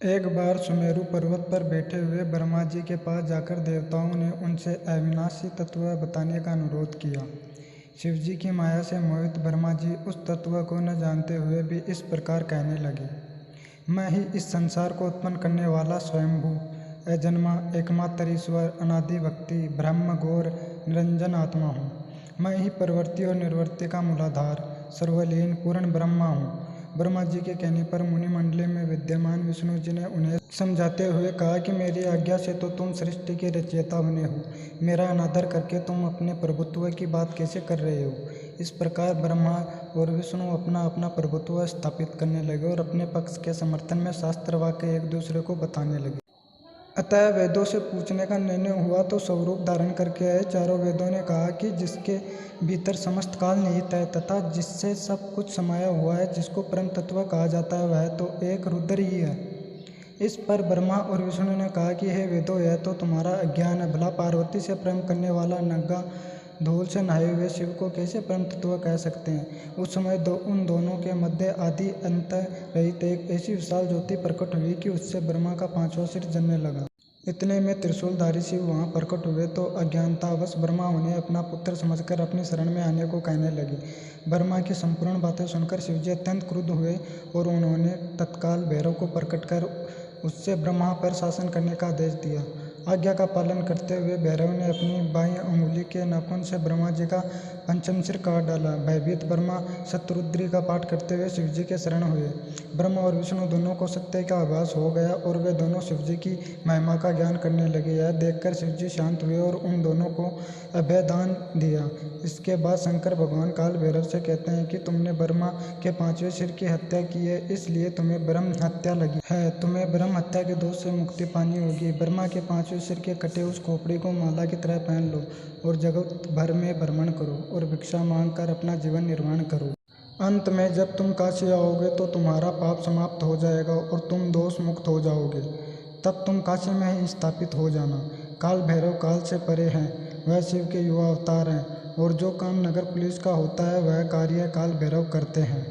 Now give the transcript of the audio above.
एक बार सुमेरु पर्वत पर बैठे हुए ब्रह्मा जी के पास जाकर देवताओं ने उनसे अविनाशी तत्व बताने का अनुरोध किया। शिव जी की माया से मोहित ब्रह्मा जी उस तत्व को न जानते हुए भी इस प्रकार कहने लगे। मैं ही इस संसार को उत्पन्न करने वाला स्वयंभू अजन्मा एकमात्र ईश्वर अनादि भक्ति ब्रह्म घोर निरंजन आत्मा हूँ। मैं ही प्रवृत्ति और निवृत्ति का मूलाधार सर्वलीन पूर्ण ब्रह्मा हूँ। ब्रह्मा जी के कहने पर मुनि मंडली में विद्यमान विष्णु जी ने उन्हें समझाते हुए कहा कि मेरी आज्ञा से तो तुम सृष्टि के रचयिता बने हो, मेरा अनादर करके तुम अपने प्रभुत्व की बात कैसे कर रहे हो। इस प्रकार ब्रह्मा और विष्णु अपना अपना प्रभुत्व स्थापित करने लगे और अपने पक्ष के समर्थन में शास्त्र वाक्य एक दूसरे को बताने लगे। अतः वेदों से पूछने का निर्णय हुआ तो स्वरूप धारण करके आए। चारों वेदों ने कहा कि जिसके भीतर समस्त काल निहित है तथा जिससे सब कुछ समाया हुआ है, जिसको परम तत्व कहा जाता है, वह तो एक रुद्र ही है। इस पर ब्रह्मा और विष्णु ने कहा कि हे वेदों, यह तो तुम्हारा अज्ञान है। भला पार्वती से प्रेम करने वाला नंगा धूल से नहाए हुए शिव को कैसे परम तत्व कह सकते हैं। उस समय उन दोनों के मध्य आदि अंत रहित एक ऐसी विशाल ज्योति प्रकट हुई कि उससे ब्रह्मा का पांचवा सिर जलने लगा। इतने में त्रिशूलधारी शिव वहां प्रकट हुए तो अज्ञानतावश ब्रह्मा उन्हें अपना पुत्र समझकर अपनी शरण में आने को कहने लगे। ब्रह्मा की संपूर्ण बातें सुनकर शिवजी अत्यंत क्रुद्ध हुए और उन्होंने तत्काल भैरव को प्रकट कर उससे ब्रह्मा पर शासन करने का आदेश दिया। आज्ञा का पालन करते हुए भैरव ने अपनी बाईं अंगुली के नाखून से ब्रह्मा जी का पंचम सिर काट डाला। भयभीत ब्रह्मा शतरुद्री का पाठ करते हुए शिवजी के शरण हुए। ब्रह्मा और विष्णु दोनों को सत्य का आभास हो गया और वे दोनों शिवजी की महिमा का ज्ञान करने लगे। यह देखकर शिवजी शांत हुए और उन दोनों को अभयदान दिया। इसके बाद शंकर भगवान काल भैरव से कहते हैं कि तुमने ब्रह्मा के पांचवें सिर की हत्या की है, इसलिए तुम्हें ब्रह्म हत्या लगी है। तुम्हें ब्रह्म हत्या के दोष से मुक्ति पानी होगी। ब्रह्मा के पांचवें सिर के कटे उस खोपड़ी को माला की तरह पहन लो और जगत भर में भ्रमण करो और भिक्षा मांग कर अपना जीवन निर्वाह करो। अंत में जब तुम काशी आओगे तो तुम्हारा पाप समाप्त हो जाएगा और तुम दोष मुक्त हो जाओगे। तब तुम काशी में ही स्थापित हो जाना। काल भैरव काल से परे हैं, वह शिव के युवा अवतार हैं और जो काम नगर पुलिस का होता है वह कार्य काल भैरव करते हैं।